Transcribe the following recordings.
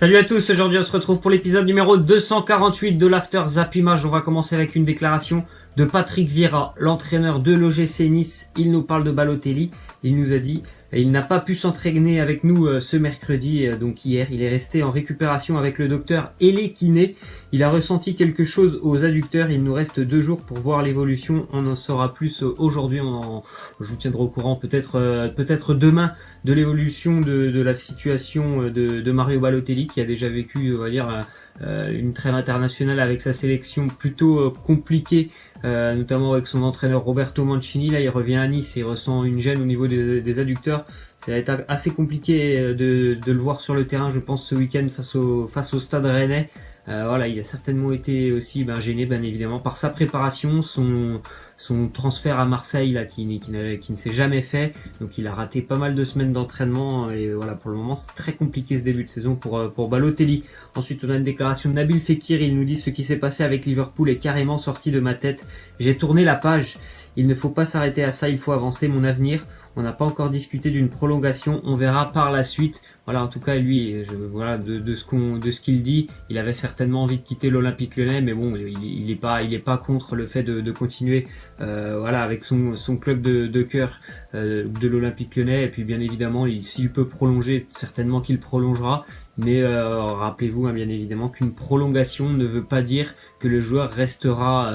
Salut à tous, aujourd'hui on se retrouve pour l'épisode numéro 248 de l'After Zapimage. On va commencer avec une déclaration de Patrick Vieira, l'entraîneur de l'OGC Nice. Il nous parle de Balotelli. Il nous a dit il n'a pas pu s'entraîner avec nous ce mercredi, donc hier. Il est resté en récupération avec le docteur et les kinés. Il a ressenti quelque chose aux adducteurs. Il nous reste 2 jours pour voir l'évolution. On en saura plus aujourd'hui. Je vous tiendrai au courant peut-être demain de l'évolution de la situation de Mario Balotelli, qui a déjà vécu, on va dire, une trêve internationale avec sa sélection plutôt compliquée, notamment avec son entraîneur Roberto Mancini. Là, il revient à Nice et ressent une gêne au niveau des adducteurs. Ça va être assez compliqué de le voir sur le terrain, je pense, ce week-end face au Stade Rennais. Voilà, il a certainement été aussi gêné, bien évidemment, par sa préparation, son transfert à Marseille là, qui ne s'est jamais fait. Donc il a raté pas mal de semaines d'entraînement et voilà, pour le moment c'est très compliqué ce début de saison pour Balotelli. Ensuite on a une déclaration de Nabil Fekir. Il nous dit: ce qui s'est passé avec Liverpool est carrément sorti de ma tête. J'ai tourné la page. Il ne faut pas s'arrêter à ça, il faut avancer. Mon avenir, on n'a pas encore discuté d'une prolongation, on verra par la suite. Voilà, en tout cas lui, voilà, de ce qu'il dit, il avait certainement envie de quitter l'Olympique Lyonnais, mais bon, il est pas contre le fait de continuer, voilà, avec son club de cœur, de l'Olympique Lyonnais. Et puis bien évidemment, s'il peut prolonger, certainement qu'il prolongera. Mais rappelez-vous bien évidemment qu'une prolongation ne veut pas dire que le joueur restera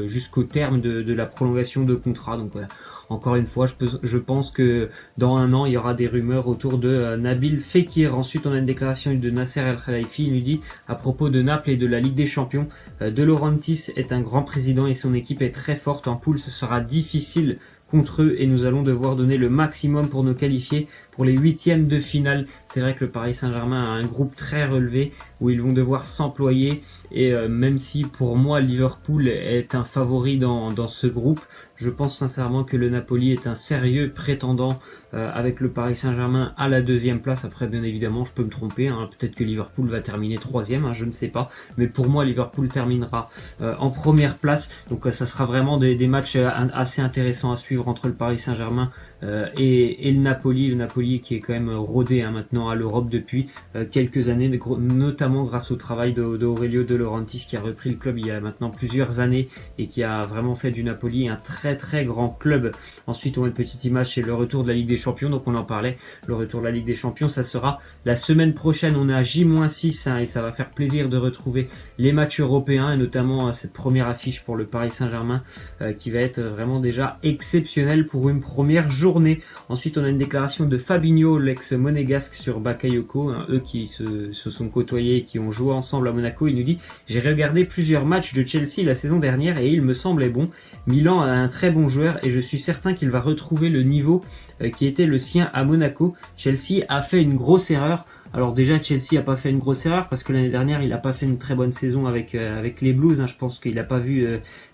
jusqu'au terme de la prolongation de contrat. Donc voilà. Encore une fois, je pense que dans 1 an, il y aura des rumeurs autour de Nabil Fekir. Ensuite, on a une déclaration de Nasser El Khelaifi. Il nous dit à propos de Naples et de la Ligue des Champions: De Laurentiis est un grand président et son équipe est très forte. En poule, ce sera difficile contre eux et nous allons devoir donner le maximum pour nous qualifier pour les 8e de finale. C'est vrai que le Paris Saint-Germain a un groupe très relevé où ils vont devoir s'employer, et même si pour moi Liverpool est un favori dans ce groupe, je pense sincèrement que le Napoli est un sérieux prétendant avec le Paris Saint-Germain à la 2e place. Après bien évidemment je peux me tromper, peut-être que Liverpool va terminer 3e, je ne sais pas, mais pour moi Liverpool terminera en première place. Donc ça sera vraiment des matchs assez intéressants à suivre entre le Paris Saint-Germain et le Napoli qui est quand même rodé maintenant à l'Europe depuis quelques années, notamment grâce au travail d'Aurelio De Laurentiis, qui a repris le club il y a maintenant plusieurs années et qui a vraiment fait du Napoli un très très grand club. Ensuite on a une petite image, c'est le retour de la Ligue des Champions. Donc on en parlait, le retour de la Ligue des Champions, ça sera la semaine prochaine. On est à J-6 et ça va faire plaisir de retrouver les matchs européens, et notamment cette première affiche pour le Paris Saint-Germain qui va être vraiment déjà exceptionnelle pour une première journée. Ensuite on a une déclaration de Fabinho, l'ex-monégasque, sur Bakayoko, eux qui se sont côtoyés et qui ont joué ensemble à Monaco. Il nous dit: j'ai regardé plusieurs matchs de Chelsea la saison dernière et il me semblait bon. Milan a un très bon joueur et je suis certain qu'il va retrouver le niveau qui était le sien à Monaco. Chelsea a fait une grosse erreur. Alors déjà, Chelsea a pas fait une grosse erreur parce que l'année dernière il a pas fait une très bonne saison avec les Blues. Je pense qu'il a pas vu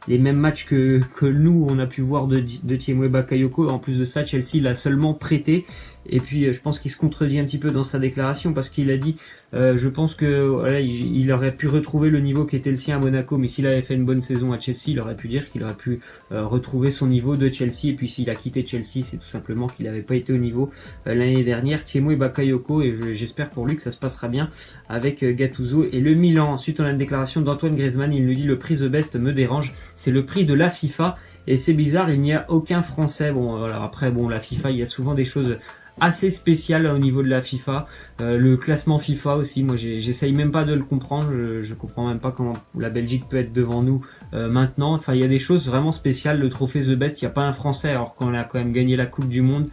les mêmes matchs que nous on a pu voir de Tiemoué Bakayoko. En plus de ça, Chelsea l'a seulement prêté. Et puis je pense qu'il se contredit un petit peu dans sa déclaration, parce qu'il a dit je pense que voilà, il aurait pu retrouver le niveau qui était le sien à Monaco, mais s'il avait fait une bonne saison à Chelsea, il aurait pu dire qu'il aurait pu retrouver son niveau de Chelsea. Et puis s'il a quitté Chelsea, c'est tout simplement qu'il n'avait pas été au niveau l'année dernière. Tiemoué Bakayoko, et j'espère pour lui que ça se passera bien avec Gattuso et le Milan. Ensuite on a une déclaration d'Antoine Griezmann. Il nous dit: le prix The Best me dérange, c'est le prix de la FIFA et c'est bizarre, il n'y a aucun Français. Bon voilà, après la FIFA, il y a souvent des choses assez spécial au niveau de la FIFA, le classement FIFA aussi, moi j'essaye même pas de le comprendre, je comprends même pas comment la Belgique peut être devant nous maintenant. Enfin il y a des choses vraiment spéciales. Le trophée The Best, il n'y a pas un Français alors qu'on a quand même gagné la Coupe du Monde.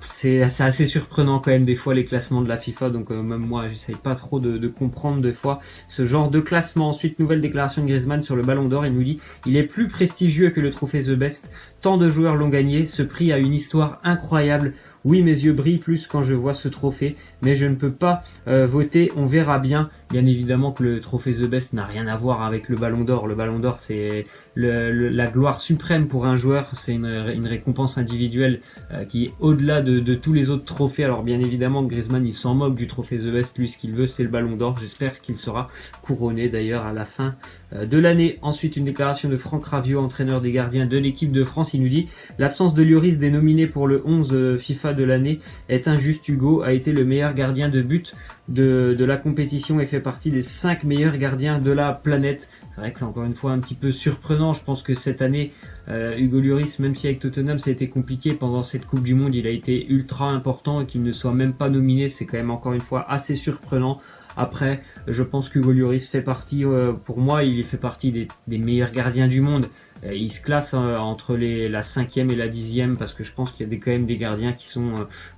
C'est assez surprenant quand même des fois les classements de la FIFA, donc même moi j'essaye pas trop de comprendre des fois ce genre de classement. Ensuite, nouvelle déclaration de Griezmann sur le Ballon d'Or. Il nous dit: il est plus prestigieux que le trophée The Best, tant de joueurs l'ont gagné, ce prix a une histoire incroyable. Oui, mes yeux brillent plus quand je vois ce trophée, mais je ne peux pas voter, on verra bien. Bien évidemment que le trophée The Best n'a rien à voir avec le Ballon d'Or. Le Ballon d'Or, c'est la gloire suprême pour un joueur, c'est une récompense individuelle qui est au-delà de tous les autres trophées. Alors bien évidemment, Griezmann, il s'en moque du trophée The Best, lui ce qu'il veut c'est le Ballon d'Or. J'espère qu'il sera couronné d'ailleurs à la fin de l'année. Ensuite, une déclaration de Franck Raviot, entraîneur des gardiens de l'équipe de France. Il nous dit: l'absence de Lloris dénominé pour le 11 FIFA de l'année est injuste. Hugo a été le meilleur gardien de but de la compétition et fait partie des 5 meilleurs gardiens de la planète. C'est vrai que c'est encore une fois un petit peu surprenant. Je pense que cette année, Hugo Lloris, même si avec Tottenham ça a été compliqué pendant cette Coupe du Monde, il a été ultra important et qu'il ne soit même pas nominé, c'est quand même encore une fois assez surprenant. Après, je pense qu'Hugo Lloris fait partie, pour moi, il fait partie des meilleurs gardiens du monde. Il se classe entre la 5e et la 10e parce que je pense qu'il y a quand même des gardiens qui sont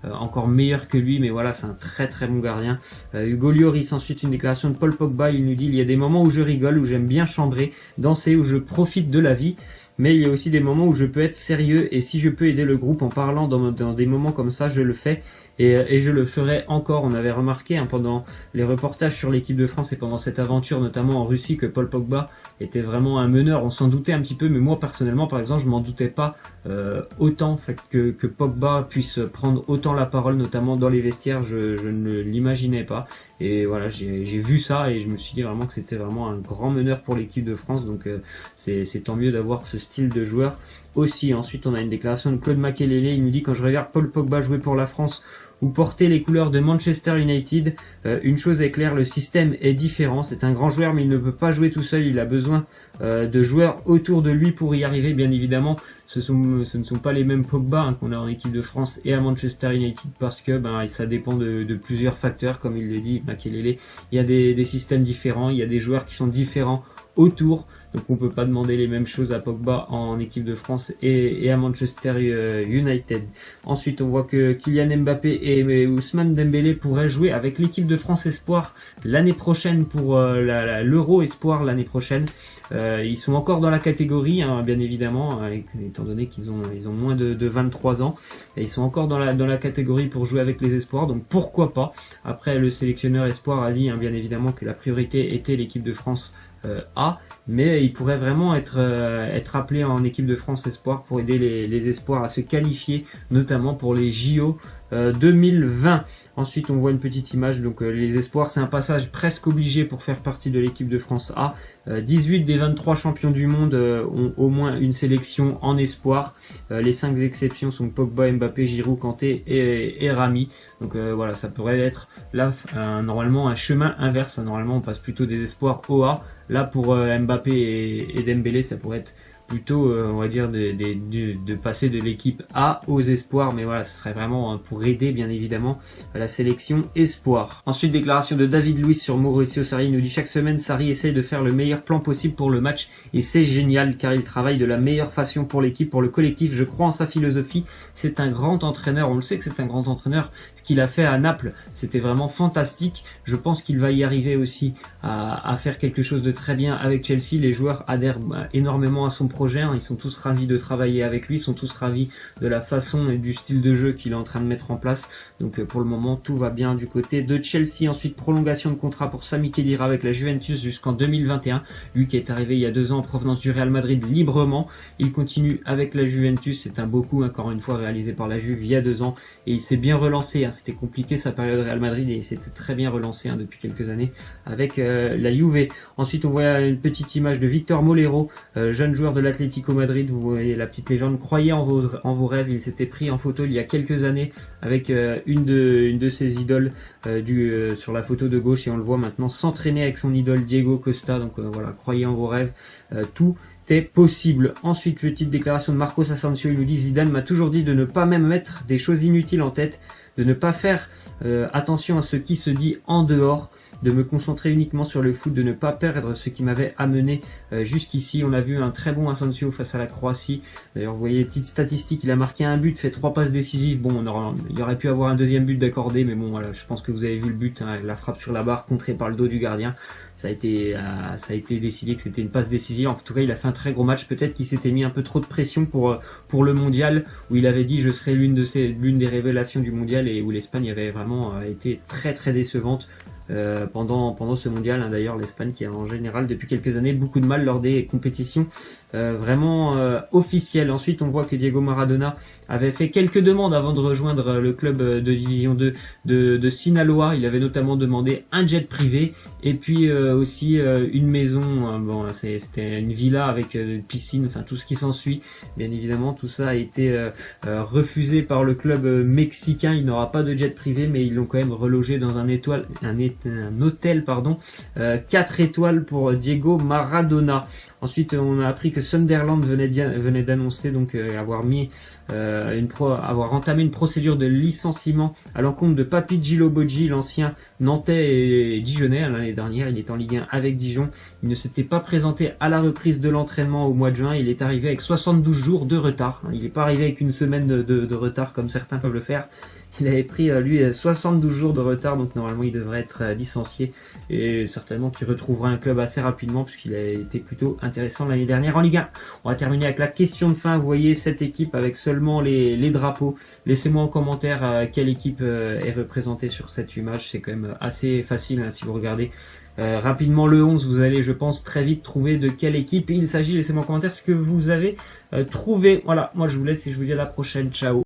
encore meilleurs que lui, mais voilà, c'est un très très bon gardien. Hugo Lloris, ensuite une déclaration de Paul Pogba, il nous dit: il y a des moments où je rigole, où j'aime bien chambrer, danser, où je profite de la vie. Mais il y a aussi des moments où je peux être sérieux et si je peux aider le groupe en parlant dans des moments comme ça, je le fais et je le ferai encore. On avait remarqué pendant les reportages sur l'équipe de France et pendant cette aventure, notamment en Russie, que Paul Pogba était vraiment un meneur. On s'en doutait un petit peu, mais moi personnellement, par exemple, je m'en doutais pas autant que Pogba puisse prendre autant la parole, notamment dans les vestiaires. Je ne l'imaginais pas. Et voilà, j'ai vu ça et je me suis dit vraiment que c'était vraiment un grand meneur pour l'équipe de France. Donc c'est tant mieux d'avoir ce style de joueur aussi. Ensuite, on a une déclaration de Claude Makélélé. Il nous dit: quand je regarde Paul Pogba jouer pour la France ou porter les couleurs de Manchester United, une chose est claire, le système est différent. C'est un grand joueur, mais il ne peut pas jouer tout seul. Il a besoin de joueurs autour de lui pour y arriver. Bien évidemment, ce ne sont pas les mêmes Pogba qu'on a en équipe de France et à Manchester United parce que ça dépend de plusieurs facteurs, comme il le dit Makélélé. Il y a des systèmes différents, il y a des joueurs qui sont différents autour, donc on peut pas demander les mêmes choses à Pogba en équipe de France et à Manchester United. Ensuite, on voit que Kylian Mbappé et Ousmane Dembélé pourraient jouer avec l'équipe de France Espoir l'année prochaine pour l'Euro Espoir l'année prochaine. Ils sont encore dans la catégorie, bien évidemment, étant donné qu'ils ont moins de 23 ans. Et ils sont encore dans la catégorie pour jouer avec les espoirs, donc pourquoi pas. Après, le sélectionneur espoir a dit bien évidemment que la priorité était l'équipe de France A, mais il pourrait vraiment être appelé en équipe de France espoir pour aider les espoirs à se qualifier, notamment pour les JO 2020. Ensuite, on voit une petite image, donc les espoirs, c'est un passage presque obligé pour faire partie de l'équipe de France A. 18 des 23 champions du monde ont au moins une sélection en espoir. Les 5 exceptions sont Pogba, Mbappé, Giroud, Kanté et Rami. Donc voilà, ça pourrait être là normalement un chemin inverse. Normalement, on passe plutôt des espoirs au A. Là, pour Mbappé et Dembélé, ça pourrait être plutôt, on va dire, de passer de l'équipe A aux espoirs, mais voilà, ce serait vraiment pour aider, bien évidemment, la sélection espoir. Ensuite, déclaration de David Luiz sur Maurizio Sarri. Il nous dit: chaque semaine, Sarri essaye de faire le meilleur plan possible pour le match et c'est génial car il travaille de la meilleure façon pour l'équipe, pour le collectif. Je crois en sa philosophie. C'est un grand entraîneur. On le sait que c'est un grand entraîneur. Ce qu'il a fait à Naples, c'était vraiment fantastique. Je pense qu'il va y arriver aussi à faire quelque chose de très bien avec Chelsea. Les joueurs adhèrent énormément à son projet, ils sont tous ravis de travailler avec lui, ils sont tous ravis de la façon et du style de jeu qu'il est en train de mettre en place. Donc pour le moment, tout va bien du côté de Chelsea. Ensuite, prolongation de contrat pour Sami Khedira avec la Juventus jusqu'en 2021. Lui qui est arrivé il y a 2 ans en provenance du Real Madrid librement. Il continue avec la Juventus. C'est un beau coup, encore une fois, réalisé par la Juve il y a 2 ans. Et il s'est bien relancé. C'était compliqué sa période Real Madrid et il s'était très bien relancé depuis quelques années avec la Juve. Ensuite, on voit une petite image de Victor Molero, jeune joueur de l'Atlético Madrid. Vous voyez la petite légende. Croyez en vos rêves. Il s'était pris en photo il y a quelques années avec une de ses idoles sur la photo de gauche et on le voit maintenant s'entraîner avec son idole Diego Costa. Donc voilà, croyez en vos rêves. Tout est possible. Ensuite, petite déclaration de Marcos Asensio. Il nous dit: Zidane m'a toujours dit de ne pas même mettre des choses inutiles en tête, de ne pas faire attention à ce qui se dit en dehors, de me concentrer uniquement sur le foot, de ne pas perdre ce qui m'avait amené jusqu'ici. On a vu un très bon Asensio face à la Croatie. D'ailleurs, vous voyez les petites statistiques, il a marqué un but, fait 3 passes décisives. Bon, il aurait pu avoir un deuxième but d'accordé, mais bon, voilà, je pense que vous avez vu le but, la frappe sur la barre, contrée par le dos du gardien. Ça a été décidé que c'était une passe décisive. En tout cas, il a fait un très gros match. Peut-être qu'il s'était mis un peu trop de pression pour le mondial, où il avait dit: je serai l'une des révélations du mondial, et où l'Espagne avait vraiment été très très décevante. pendant ce mondial. Hein, d'ailleurs, l'Espagne qui a en général depuis quelques années beaucoup de mal lors des compétitions vraiment officielles. Ensuite, on voit que Diego Maradona avait fait quelques demandes avant de rejoindre le club de division 2 de Sinaloa. Il avait notamment demandé un jet privé et puis aussi une maison. Bon, c'était une villa avec une piscine, enfin tout ce qui s'ensuit. Bien évidemment, tout ça a été refusé par le club mexicain. Il n'aura pas de jet privé, mais ils l'ont quand même relogé dans un hôtel, 4 étoiles pour Diego Maradona. Ensuite, on a appris que Sunderland venait d'annoncer donc avoir entamé une procédure de licenciement à l'encontre de Papi Djilobodji, l'ancien Nantais et Dijonnais. L'année dernière, il est en Ligue 1 avec Dijon. Il ne s'était pas présenté à la reprise de l'entraînement au mois de juin. Il est arrivé avec 72 jours de retard. Il n'est pas arrivé avec une semaine de retard comme certains peuvent le faire. Il avait pris, lui, 72 jours de retard, donc normalement il devrait être licencié et certainement qu'il retrouvera un club assez rapidement puisqu'il a été plutôt intéressant l'année dernière en Ligue 1. On va terminer avec la question de fin. Vous voyez cette équipe avec seulement les drapeaux. Laissez-moi en commentaire quelle équipe est représentée sur cette image. C'est quand même assez facile hein, si vous regardez rapidement le 11. Vous allez, je pense, très vite trouver de quelle équipe il s'agit. Laissez-moi en commentaire ce que vous avez trouvé. Voilà, moi je vous laisse et je vous dis à la prochaine. Ciao.